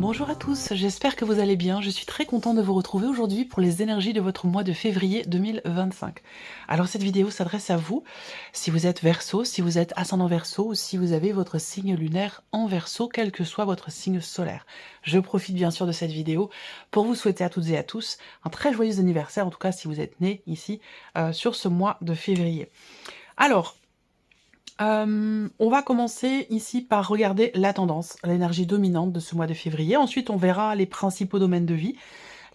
Bonjour à tous, j'espère que vous allez bien. Je suis très content de vous retrouver aujourd'hui pour les énergies de votre mois de février 2025. Alors cette vidéo s'adresse à vous, si vous êtes Verseau, si vous êtes ascendant Verseau ou si vous avez votre signe lunaire en Verseau, quel que soit votre signe solaire. Je profite bien sûr de cette vidéo pour vous souhaiter à toutes et à tous un très joyeux anniversaire, en tout cas si vous êtes nés ici sur ce mois de février. Alors, on va commencer ici par regarder la tendance, l'énergie dominante de ce mois de février. Ensuite, on verra les principaux domaines de vie,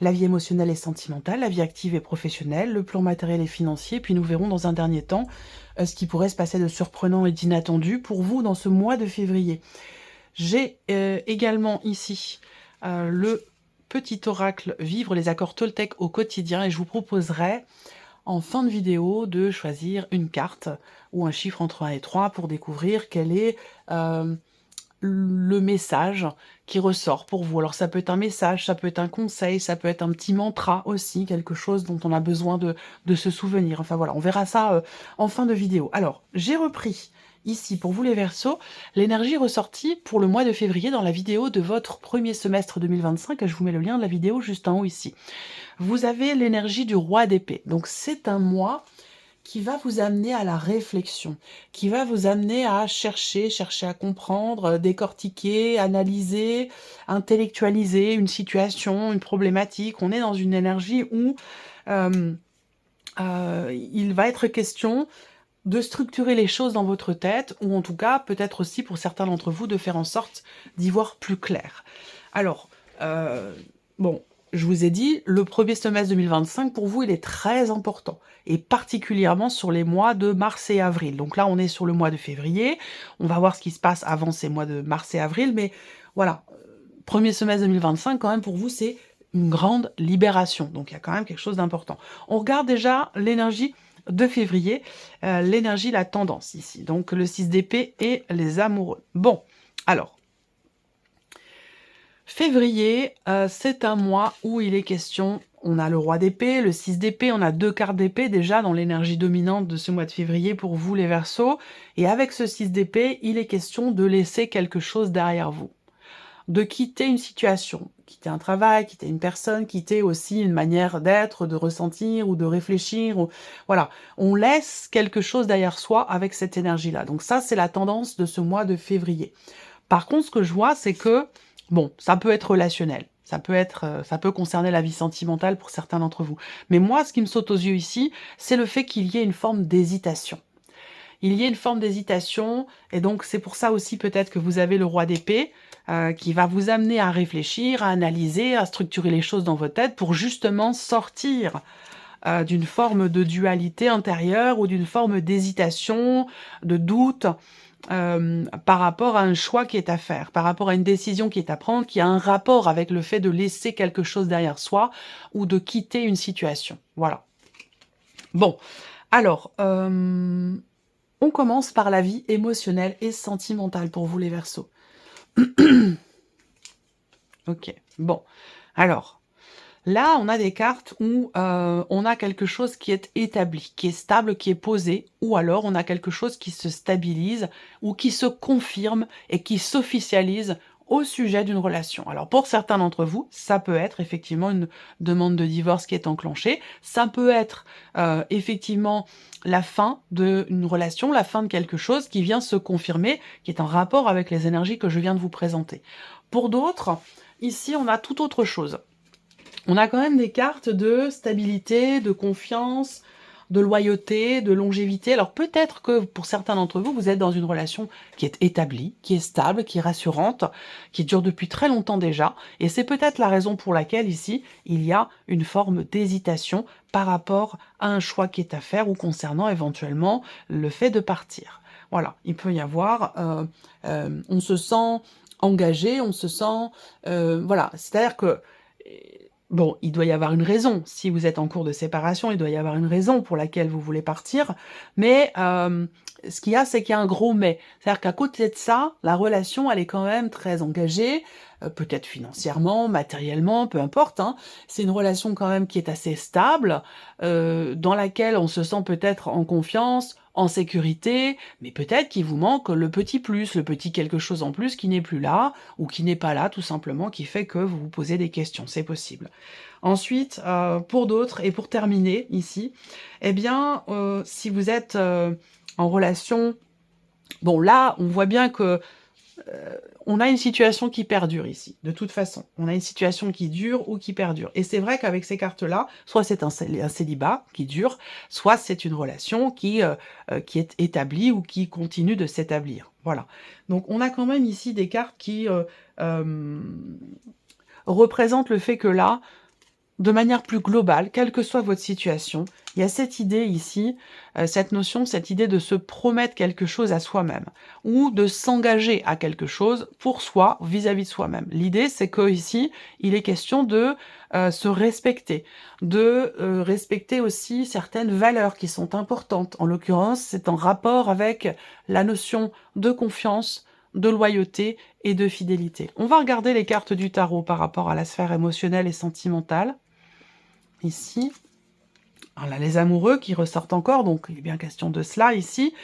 la vie émotionnelle et sentimentale, la vie active et professionnelle, le plan matériel et financier, puis nous verrons dans un dernier temps ce qui pourrait se passer de surprenant et d'inattendu pour vous dans ce mois de février. J'ai également ici le petit oracle Vivre les accords Toltec au quotidien et je vous proposerai en fin de vidéo de choisir une carte ou un chiffre entre 1 et 3 pour découvrir quel est le message qui ressort pour vous. Alors ça peut être un message, ça peut être un conseil, ça peut être un petit mantra aussi, quelque chose dont on a besoin de se souvenir. Enfin voilà, on verra ça en fin de vidéo. Alors, j'ai repris ici pour vous les Verseaux, l'énergie ressortie pour le mois de février dans la vidéo de votre premier semestre 2025, et je vous mets le lien de la vidéo juste en haut ici. Vous avez l'énergie du roi d'épée, donc c'est un mois qui va vous amener à la réflexion, qui va vous amener à chercher à comprendre, décortiquer, analyser, intellectualiser une situation, une problématique. On est dans une énergie où il va être question de structurer les choses dans votre tête, ou en tout cas, peut-être aussi pour certains d'entre vous, de faire en sorte d'y voir plus clair. Alors, bon, je vous ai dit, le premier semestre 2025, pour vous, il est très important, et particulièrement sur les mois de mars et avril. Donc là, on est sur le mois de février, on va voir ce qui se passe avant ces mois de mars et avril, mais voilà, premier semestre 2025, quand même, pour vous, c'est une grande libération, donc il y a quand même quelque chose d'important. On regarde déjà l'énergie de février, l'énergie, la tendance ici, donc le 6 d'épée et les amoureux. Bon, alors, février, c'est un mois où il est question, on a le roi d'épée, le 6 d'épée, on a deux cartes d'épée déjà dans l'énergie dominante de ce mois de février pour vous les Verseaux, et avec ce 6 d'épée, il est question de laisser quelque chose derrière vous, de quitter une situation, quitter un travail, quitter une personne, quitter aussi une manière d'être, de ressentir ou de réfléchir. Voilà, on laisse quelque chose derrière soi avec cette énergie-là. Donc ça, c'est la tendance de ce mois de février. Par contre, ce que je vois, c'est que, bon, ça peut être relationnel. Ça peut concerner la vie sentimentale pour certains d'entre vous. Mais moi, ce qui me saute aux yeux ici, c'est le fait qu'il y ait une forme d'hésitation. Il y a une forme d'hésitation, et donc c'est pour ça aussi peut-être que vous avez le roi d'épée, qui va vous amener à réfléchir, à analyser, à structurer les choses dans votre tête pour justement sortir d'une forme de dualité intérieure ou d'une forme d'hésitation, de doute par rapport à un choix qui est à faire, par rapport à une décision qui est à prendre, qui a un rapport avec le fait de laisser quelque chose derrière soi ou de quitter une situation. Voilà. Bon, alors, on commence par la vie émotionnelle et sentimentale pour vous les Verseaux. Ok, bon. Alors, là, on a des cartes où on a quelque chose qui est établi, qui est stable, qui est posé, ou alors on a quelque chose qui se stabilise ou qui se confirme et qui s'officialise au sujet d'une relation. Alors pour certains d'entre vous, ça peut être effectivement une demande de divorce qui est enclenchée, ça peut être effectivement la fin d'une relation, la fin de quelque chose qui vient se confirmer, qui est en rapport avec les énergies que je viens de vous présenter. Pour d'autres, ici on a tout autre chose. On a quand même des cartes de stabilité, de confiance, de loyauté, de longévité. Alors peut-être que pour certains d'entre vous, vous êtes dans une relation qui est établie, qui est stable, qui est rassurante, qui dure depuis très longtemps déjà. Et c'est peut-être la raison pour laquelle ici, il y a une forme d'hésitation par rapport à un choix qui est à faire ou concernant éventuellement le fait de partir. Voilà, il peut y avoir, on se sent engagé, on se sent, voilà, c'est-à-dire que bon, il doit y avoir une raison. Si vous êtes en cours de séparation, il doit y avoir une raison pour laquelle vous voulez partir. Mais ce qu'il y a, c'est qu'il y a un gros mais. C'est-à-dire qu'à côté de ça, la relation, elle est quand même très engagée, peut-être financièrement, matériellement, peu importe. Hein. C'est une relation quand même qui est assez stable, dans laquelle on se sent peut-être en confiance, en sécurité, mais peut-être qu'il vous manque le petit plus, le petit quelque chose en plus qui n'est plus là, ou qui n'est pas là tout simplement, qui fait que vous vous posez des questions, c'est possible. Ensuite, pour d'autres et pour terminer ici, eh bien, si vous êtes, en relation, bon là, on voit bien que on a une situation qui perdure ici, de toute façon. On a une situation qui dure ou qui perdure. Et c'est vrai qu'avec ces cartes-là, soit c'est un célibat qui dure, soit c'est une relation qui est établie ou qui continue de s'établir. Voilà. Donc on a quand même ici des cartes qui représentent le fait que là, de manière plus globale, quelle que soit votre situation, il y a cette idée ici, cette notion, cette idée de se promettre quelque chose à soi-même ou de s'engager à quelque chose pour soi, vis-à-vis de soi-même. L'idée, c'est que ici, il est question de se respecter, de respecter aussi certaines valeurs qui sont importantes. En l'occurrence, c'est en rapport avec la notion de confiance, de loyauté et de fidélité. On va regarder les cartes du tarot par rapport à la sphère émotionnelle et sentimentale. Ici, alors là, les amoureux qui ressortent encore, donc il est bien question de cela ici.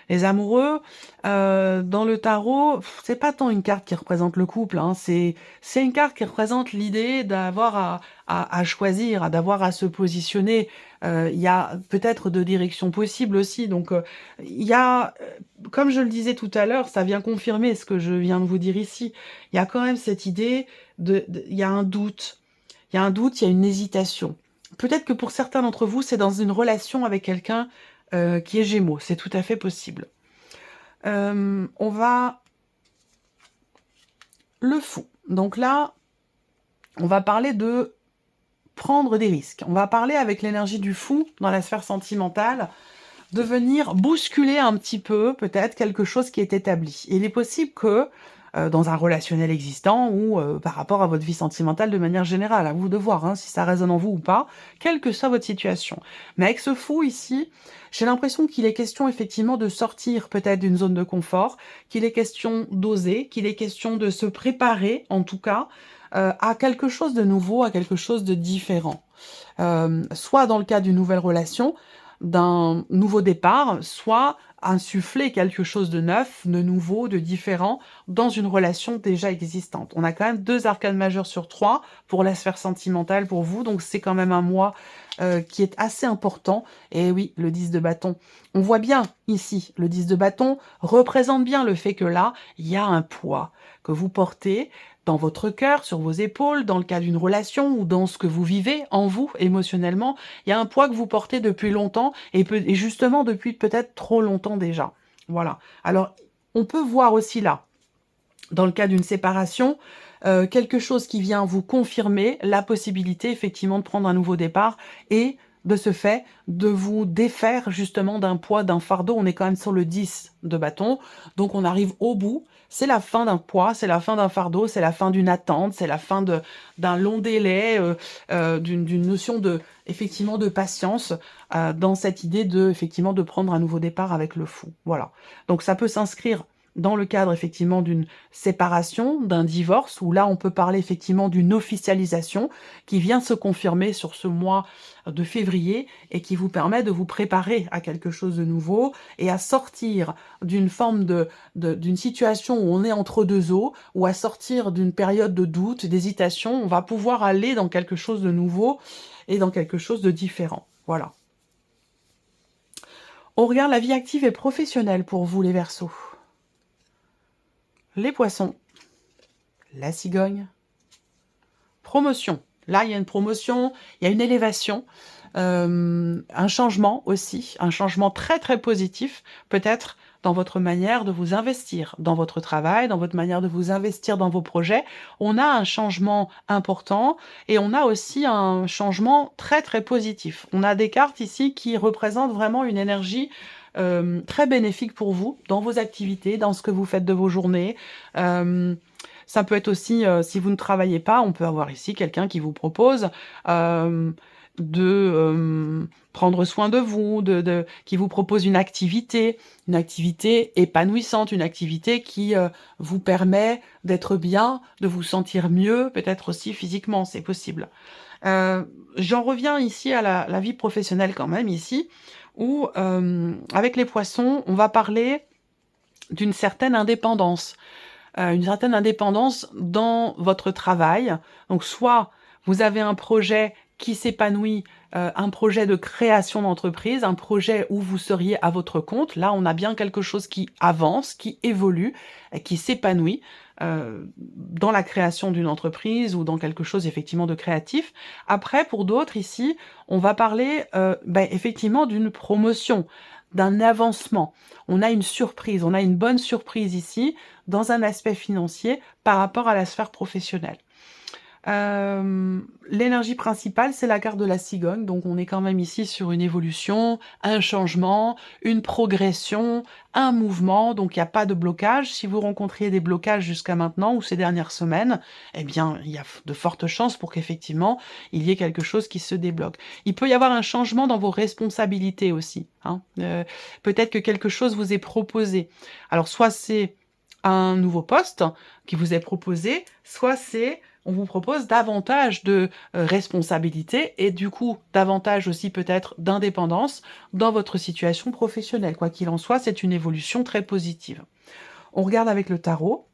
Les amoureux, dans le tarot, c'est pas tant une carte qui représente le couple, hein, c'est une carte qui représente l'idée d'avoir à choisir, d'avoir à se positionner. Il y a peut-être deux directions possibles aussi, donc il y a, comme je le disais tout à l'heure, ça vient confirmer ce que je viens de vous dire ici. Il y a quand même cette idée il y a un doute, il y a un doute, il y a une hésitation. Peut-être que pour certains d'entre vous, c'est dans une relation avec quelqu'un qui est Gémeaux, c'est tout à fait possible. On va... Le fou. Donc là, on va parler de prendre des risques. On va parler avec l'énergie du fou dans la sphère sentimentale, de venir bousculer un petit peu, peut-être, quelque chose qui est établi. Et il est possible que, dans un relationnel existant ou par rapport à votre vie sentimentale de manière générale, à vous de voir hein, si ça résonne en vous ou pas, quelle que soit votre situation. Mais avec ce fou ici, j'ai l'impression qu'il est question effectivement de sortir peut-être d'une zone de confort, qu'il est question d'oser, qu'il est question de se préparer, en tout cas, à quelque chose de nouveau, à quelque chose de différent. Soit dans le cas d'une nouvelle relation, d'un nouveau départ, soit insuffler quelque chose de neuf, de nouveau, de différent dans une relation déjà existante. On a quand même 2 arcanes majeures sur 3 pour la sphère sentimentale pour vous, donc c'est quand même un mois qui est assez important. Et oui, le 10 de bâton. On voit bien ici, le 10 de bâton représente bien le fait que là, il y a un poids que vous portez dans votre cœur, sur vos épaules, dans le cas d'une relation ou dans ce que vous vivez en vous, émotionnellement. Il y a un poids que vous portez depuis longtemps et justement depuis peut-être trop longtemps déjà. Voilà. Alors, on peut voir aussi là, dans le cas d'une séparation, quelque chose qui vient vous confirmer la possibilité effectivement de prendre un nouveau départ et de ce fait de vous défaire justement d'un poids, d'un fardeau. On est quand même sur le 10 de bâton, donc on arrive au bout. C'est la fin d'un poids, c'est la fin d'un fardeau, c'est la fin d'une attente, c'est la fin d'un long délai, d'une notion de effectivement de patience dans cette idée de effectivement de prendre un nouveau départ avec le fou. Voilà. Donc ça peut s'inscrire dans le cadre effectivement d'une séparation, d'un divorce, où là on peut parler effectivement d'une officialisation qui vient se confirmer sur ce mois de février et qui vous permet de vous préparer à quelque chose de nouveau et à sortir d'une forme d'une situation où on est entre deux eaux, ou à sortir d'une période de doute, d'hésitation. On va pouvoir aller dans quelque chose de nouveau et dans quelque chose de différent. Voilà. On regarde la vie active et professionnelle pour vous les Verseaux. Les poissons, la cigogne, promotion. Là, il y a une promotion, il y a une élévation, un changement aussi, un changement très très positif, peut-être dans votre manière de vous investir dans votre travail, dans votre manière de vous investir dans vos projets. On a un changement important et on a aussi un changement très très positif. On a des cartes ici qui représentent vraiment une énergie très bénéfique pour vous, dans vos activités, dans ce que vous faites de vos journées. Ça peut être aussi, si vous ne travaillez pas, on peut avoir ici quelqu'un qui vous propose de prendre soin de vous, qui vous propose une activité épanouissante, une activité qui vous permet d'être bien, de vous sentir mieux, peut-être aussi physiquement, c'est possible. J'en reviens ici à la vie professionnelle quand même, ici, Ou avec les poissons, on va parler d'une certaine indépendance. Une certaine indépendance dans votre travail. Donc soit vous avez un projet qui s'épanouit, un projet de création d'entreprise, un projet où vous seriez à votre compte. Là, on a bien quelque chose qui avance, qui évolue, qui s'épanouit, dans la création d'une entreprise ou dans quelque chose effectivement de créatif. Après, pour d'autres ici, on va parler, effectivement d'une promotion, d'un avancement. On a une surprise, on a une bonne surprise ici, dans un aspect financier par rapport à la sphère professionnelle. L'énergie principale, c'est la carte de la cigogne, donc on est quand même ici sur une évolution, un changement, une progression, un mouvement, donc il n'y a pas de blocage. Si vous rencontriez des blocages jusqu'à maintenant ou ces dernières semaines, eh bien, il y a de fortes chances pour qu'effectivement, il y ait quelque chose qui se débloque. Il peut y avoir un changement dans vos responsabilités aussi, hein. Peut-être que quelque chose vous est proposé. Alors, soit c'est un nouveau poste qui vous est proposé, soit c'est on vous propose davantage de responsabilités et du coup davantage aussi peut-être d'indépendance dans votre situation professionnelle. Quoi qu'il en soit, c'est une évolution très positive. On regarde avec le tarot.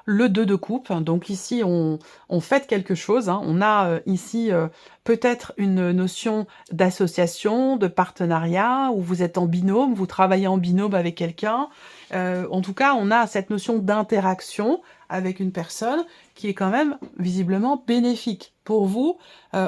Le 2 de coupe, donc ici on fête quelque chose, hein. On a ici peut-être une notion d'association, de partenariat, où vous êtes en binôme, vous travaillez en binôme avec quelqu'un. En tout cas, on a cette notion d'interaction avec une personne qui est quand même visiblement bénéfique pour vous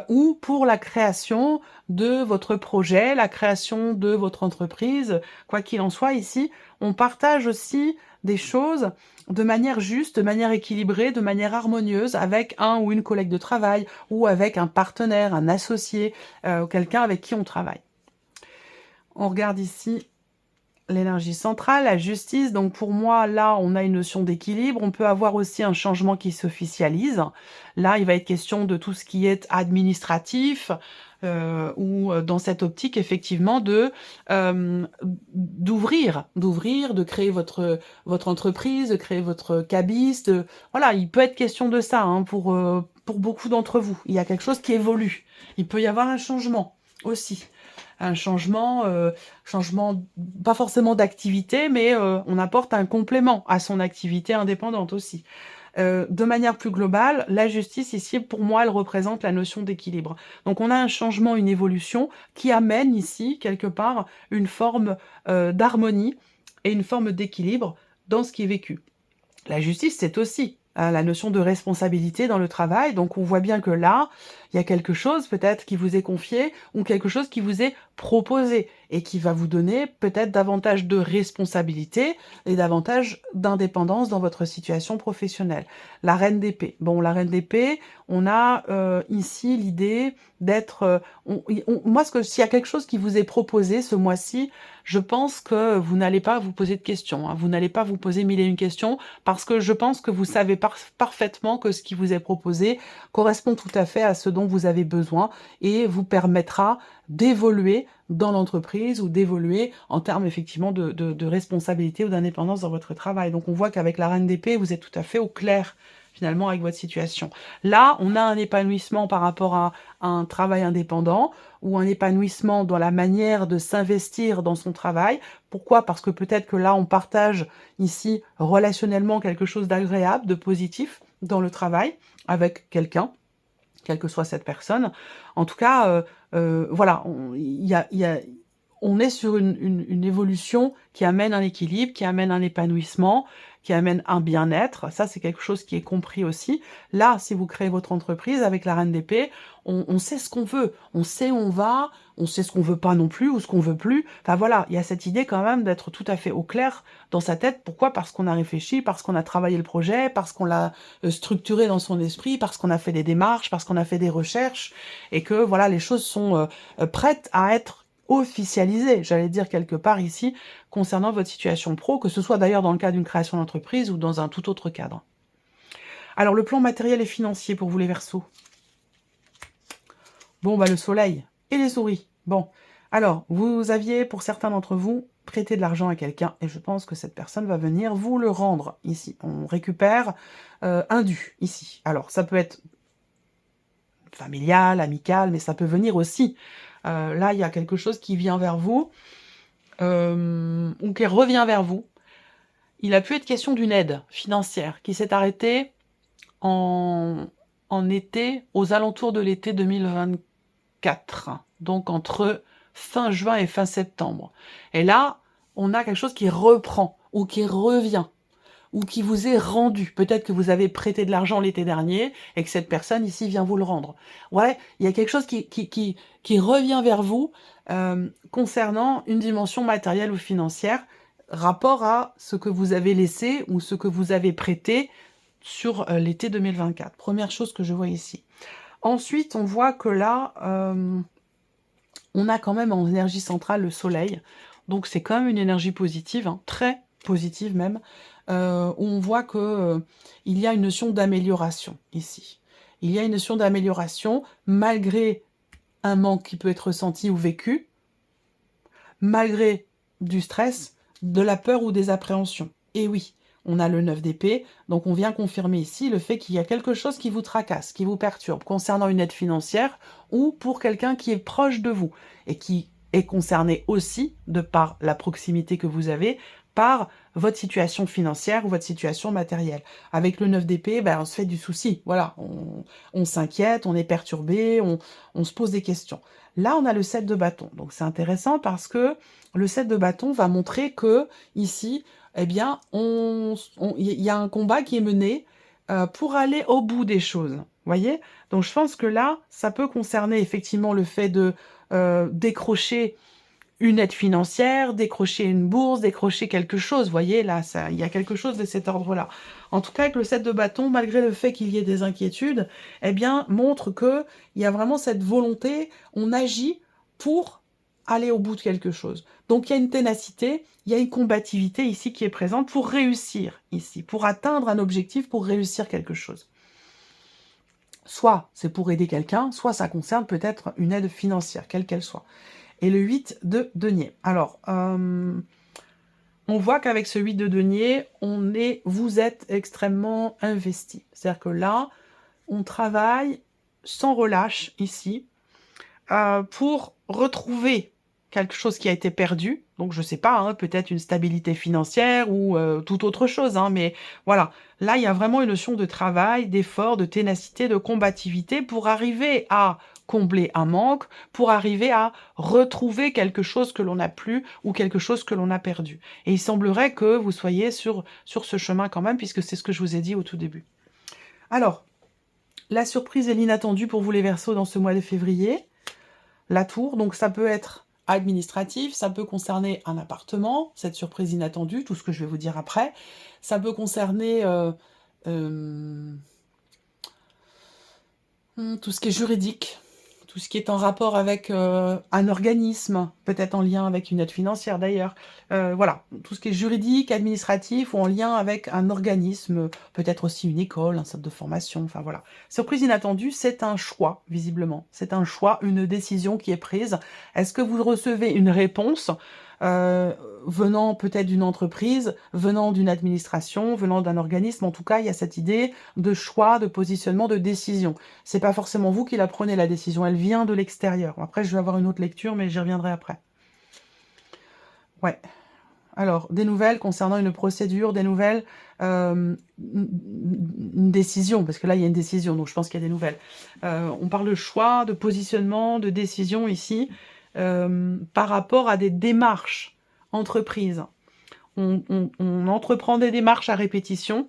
ou pour la création de votre projet, la création de votre entreprise. Quoi qu'il en soit, ici, on partage aussi des choses de manière juste, de manière équilibrée, de manière harmonieuse avec un ou une collègue de travail ou avec un partenaire, un associé, quelqu'un avec qui on travaille. On regarde ici l'énergie centrale, la justice. Donc pour moi, là, on a une notion d'équilibre. On peut avoir aussi un changement qui s'officialise. Là, il va être question de tout ce qui est administratif, ou dans cette optique, effectivement, d'ouvrir, de créer votre entreprise, de créer votre cabis. Voilà, il peut être question de ça hein, pour beaucoup d'entre vous. Il y a quelque chose qui évolue. Il peut y avoir un changement aussi. Un changement, pas forcément d'activité, mais on apporte un complément à son activité indépendante aussi. De manière plus globale, la justice ici, pour moi, elle représente la notion d'équilibre. Donc on a un changement, une évolution qui amène ici, quelque part, une forme d'harmonie et une forme d'équilibre dans ce qui est vécu. La justice, c'est aussi la notion de responsabilité dans le travail. Donc on voit bien que là, il y a quelque chose peut-être qui vous est confié ou quelque chose qui vous est proposé et qui va vous donner peut-être davantage de responsabilité et davantage d'indépendance dans votre situation professionnelle. La reine d'épée. Bon, la reine d'épée, on a ici l'idée d'être... moi, s'il y a quelque chose qui vous est proposé ce mois-ci, je pense que vous n'allez pas vous poser de questions. Hein. Vous n'allez pas vous poser mille et une questions parce que je pense que vous savez parfaitement que ce qui vous est proposé correspond tout à fait à ce dont vous avez besoin et vous permettra d'évoluer dans l'entreprise ou d'évoluer en termes effectivement de responsabilité ou d'indépendance dans votre travail. Donc on voit qu'avec la reine d'épée, vous êtes tout à fait au clair finalement avec votre situation. Là, on a un épanouissement par rapport à un travail indépendant ou un épanouissement dans la manière de s'investir dans son travail. Pourquoi? Parce que peut-être que là, on partage ici relationnellement quelque chose d'agréable, de positif dans le travail avec quelqu'un, quelle que soit cette personne. En tout cas, voilà, on est sur une évolution qui amène un équilibre, qui amène un épanouissement, qui amène un bien-être. Ça, c'est quelque chose qui est compris aussi. Là, si vous créez votre entreprise avec la reine d'épée, on sait ce qu'on veut, on sait où on va, on sait ce qu'on veut pas non plus ou ce qu'on veut plus. Enfin voilà, il y a cette idée quand même d'être tout à fait au clair dans sa tête. Pourquoi? Parce qu'on a réfléchi, parce qu'on a travaillé le projet, parce qu'on l'a structuré dans son esprit, parce qu'on a fait des démarches, parce qu'on a fait des recherches et que voilà, les choses sont prêtes à être officialisé, j'allais dire quelque part ici, concernant votre situation pro, que ce soit d'ailleurs dans le cas d'une création d'entreprise ou dans un tout autre cadre. Alors, le plan matériel et financier pour vous les Verseaux. Bon, bah le soleil et les souris. Bon, alors, vous aviez, pour certains d'entre vous, prêté de l'argent à quelqu'un, et je pense que cette personne va venir vous le rendre, ici. On récupère un dû, ici. Alors, ça peut être familial, amical, mais ça peut venir aussi Là, il y a quelque chose qui vient vers vous, ou qui revient vers vous. Il a pu être question d'une aide financière qui s'est arrêtée en été, aux alentours de l'été 2024, donc entre fin juin et fin septembre. Et là, on a quelque chose qui reprend, ou qui revient, ou qui vous est rendu. Peut-être que vous avez prêté de l'argent l'été dernier, et que cette personne ici vient vous le rendre. Ouais, il y a quelque chose qui revient vers vous, concernant une dimension matérielle ou financière, rapport à ce que vous avez laissé, ou ce que vous avez prêté, sur l'été 2024. Première chose que je vois ici. Ensuite, on voit que là, on a quand même en énergie centrale le soleil. Donc c'est quand même une énergie positive, hein, très positive même. Où on voit que il y a une notion d'amélioration ici. Il y a une notion d'amélioration malgré un manque qui peut être ressenti ou vécu, malgré du stress, de la peur ou des appréhensions. Et oui, on a le 9 d'épée, donc on vient confirmer ici le fait qu'il y a quelque chose qui vous tracasse, qui vous perturbe, concernant une aide financière ou pour quelqu'un qui est proche de vous et qui est concerné aussi, de par la proximité que vous avez, par votre situation financière ou votre situation matérielle. Avec le 9 d'épée, ben, on se fait du souci, voilà, on s'inquiète, on est perturbé, on se pose des questions. Là, on a le 7 de bâton, donc c'est intéressant parce que le 7 de bâton va montrer que, ici, eh bien, il y a un combat qui est mené pour aller au bout des choses, voyez? Donc je pense que là, ça peut concerner effectivement le fait de décrocher une aide financière, décrocher une bourse, décrocher quelque chose, voyez? Là, il y a quelque chose de cet ordre-là. En tout cas, avec le 7 de bâton, malgré le fait qu'il y ait des inquiétudes, eh bien, montre qu'il y a vraiment cette volonté, on agit pour aller au bout de quelque chose. Donc, il y a une ténacité, il y a une combativité ici qui est présente pour réussir ici, pour atteindre un objectif, pour réussir quelque chose. Soit c'est pour aider quelqu'un, soit ça concerne peut-être une aide financière, quelle qu'elle soit. Et le 8 de denier. Alors, on voit qu'avec ce 8 de denier, vous êtes extrêmement investi. C'est-à-dire que là, on travaille sans relâche ici pour retrouver quelque chose qui a été perdu. Donc, je ne sais pas, hein, peut-être une stabilité financière ou toute autre chose. Hein, mais voilà, là, il y a vraiment une notion de travail, d'effort, de ténacité, de combativité pour arriver à combler un manque, pour arriver à retrouver quelque chose que l'on n'a plus ou quelque chose que l'on a perdu. Et il semblerait que vous soyez sur ce chemin quand même, puisque c'est ce que je vous ai dit au tout début. Alors, la surprise et l'inattendu pour vous les Verseaux dans ce mois de février. La tour, donc ça peut être administratif, ça peut concerner un appartement, cette surprise inattendue, tout ce que je vais vous dire après. Ça peut concerner tout ce qui est juridique, tout ce qui est en rapport avec un organisme, peut-être en lien avec une aide financière d'ailleurs. Voilà, tout ce qui est juridique, administratif ou en lien avec un organisme, peut-être aussi une école, un centre de formation, enfin voilà. Surprise inattendue, c'est un choix, visiblement. C'est un choix, une décision qui est prise. Est-ce que vous recevez une réponse venant peut-être d'une entreprise, venant d'une administration, venant d'un organisme? En tout cas, il y a cette idée de choix, de positionnement, de décision. C'est pas forcément vous qui la prenez, la décision, elle vient de l'extérieur. Après, je vais avoir une autre lecture, mais j'y reviendrai après. Ouais. Alors, des nouvelles concernant une procédure, des nouvelles, une décision, parce que là, il y a une décision, donc je pense qu'il y a des nouvelles. On parle de choix, de positionnement, de décision ici, par rapport à des démarches entreprises. On entreprend des démarches à répétition,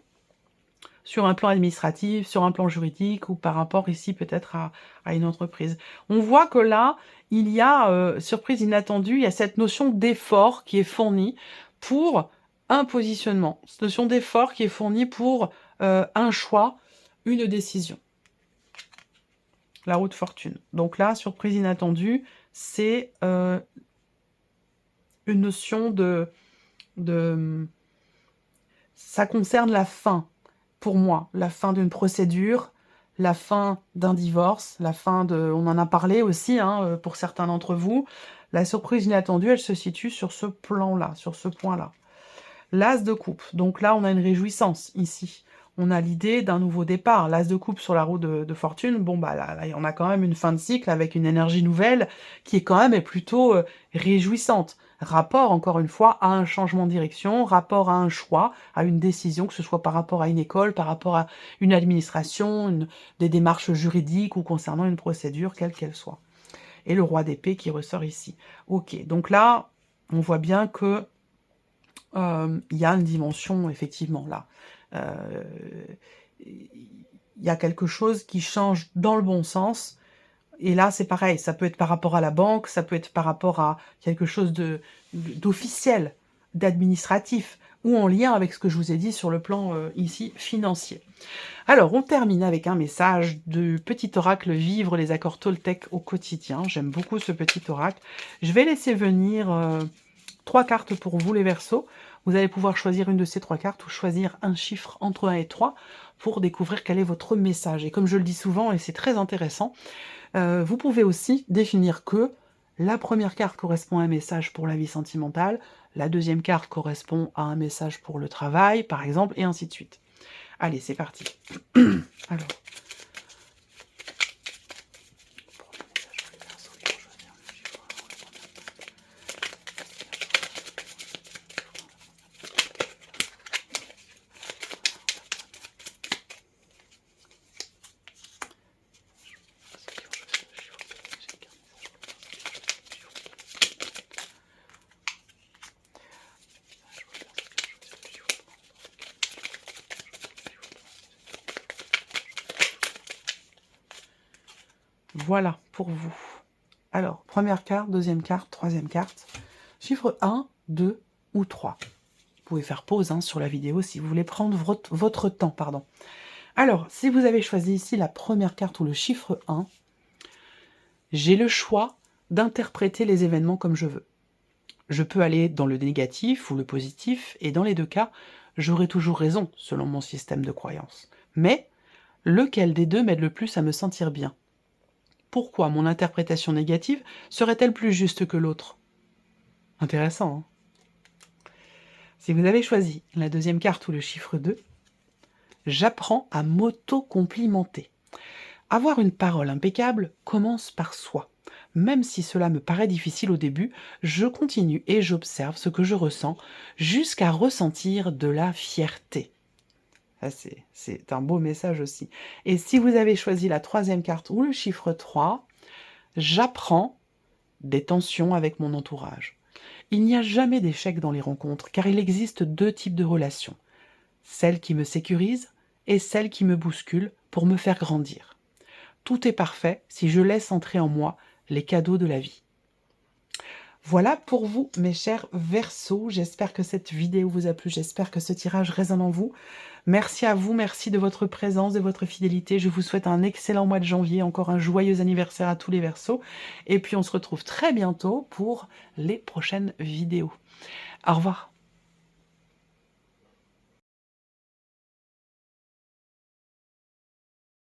sur un plan administratif, sur un plan juridique, ou par rapport ici peut-être à une entreprise. On voit que là, il y a, surprise inattendue, il y a cette notion d'effort qui est fournie pour un positionnement. Cette notion d'effort qui est fournie pour un choix, une décision. La roue de fortune. Donc là, surprise inattendue, c'est une notion ça concerne la fin. Pour moi, la fin d'une procédure, la fin d'un divorce, la fin de... On en a parlé aussi, hein, pour certains d'entre vous. La surprise inattendue, elle se situe sur ce plan-là, sur ce point-là. L'as de coupe. Donc là, on a une réjouissance, ici. on a l'idée d'un nouveau départ. L'as de coupe sur la roue de fortune, bon bah là, on a quand même une fin de cycle avec une énergie nouvelle qui est quand même plutôt réjouissante. Rapport, encore une fois, à un changement de direction, rapport à un choix, à une décision, que ce soit par rapport à une école, par rapport à une administration, des démarches juridiques ou concernant une procédure, quelle qu'elle soit. Et le roi d'épée qui ressort ici. Ok, donc là, on voit bien que il y a une dimension, effectivement, là. Il y a quelque chose qui change dans le bon sens. Et là, c'est pareil, ça peut être par rapport à la banque, ça peut être par rapport à quelque chose d'officiel, d'administratif, ou en lien avec ce que je vous ai dit sur le plan, ici, financier. Alors, on termine avec un message du petit oracle Vivre les accords Toltec au quotidien. J'aime beaucoup ce petit oracle. Je vais laisser venir 3 cartes pour vous, les Verseaux. Vous allez pouvoir choisir une de ces 3 cartes ou choisir un chiffre entre 1 et 3 pour découvrir quel est votre message. Et comme je le dis souvent, et c'est très intéressant, vous pouvez aussi définir que la première carte correspond à un message pour la vie sentimentale, la deuxième carte correspond à un message pour le travail, par exemple, et ainsi de suite. Allez, c'est parti. Alors. Voilà pour vous. Alors, première carte, deuxième carte, troisième carte. Chiffre 1, 2 ou 3. Vous pouvez faire pause sur la vidéo si vous voulez prendre votre temps. Pardon. Alors, si vous avez choisi ici la première carte ou le chiffre 1, j'ai le choix d'interpréter les événements comme je veux. Je peux aller dans le négatif ou le positif, et dans les deux cas, j'aurai toujours raison, selon mon système de croyance. Mais, lequel des deux m'aide le plus à me sentir bien ? Pourquoi mon interprétation négative serait-elle plus juste que l'autre? Intéressant, hein? Si vous avez choisi la deuxième carte ou le chiffre 2, j'apprends à m'auto-complimenter. Avoir une parole impeccable commence par soi. Même si cela me paraît difficile au début, je continue et j'observe ce que je ressens jusqu'à ressentir de la fierté. C'est un beau message aussi. Et si vous avez choisi la troisième carte ou le chiffre 3, j'apprends des tensions avec mon entourage. Il n'y a jamais d'échec dans les rencontres, car il existe 2 types de relations. Celles qui me sécurisent et celles qui me bousculent pour me faire grandir. Tout est parfait si je laisse entrer en moi les cadeaux de la vie. Voilà pour vous, mes chers Verseaux. J'espère que cette vidéo vous a plu, j'espère que ce tirage résonne en vous. Merci à vous, merci de votre présence, de votre fidélité. Je vous souhaite un excellent mois de janvier, encore un joyeux anniversaire à tous les Verseaux. Et puis on se retrouve très bientôt pour les prochaines vidéos. Au revoir.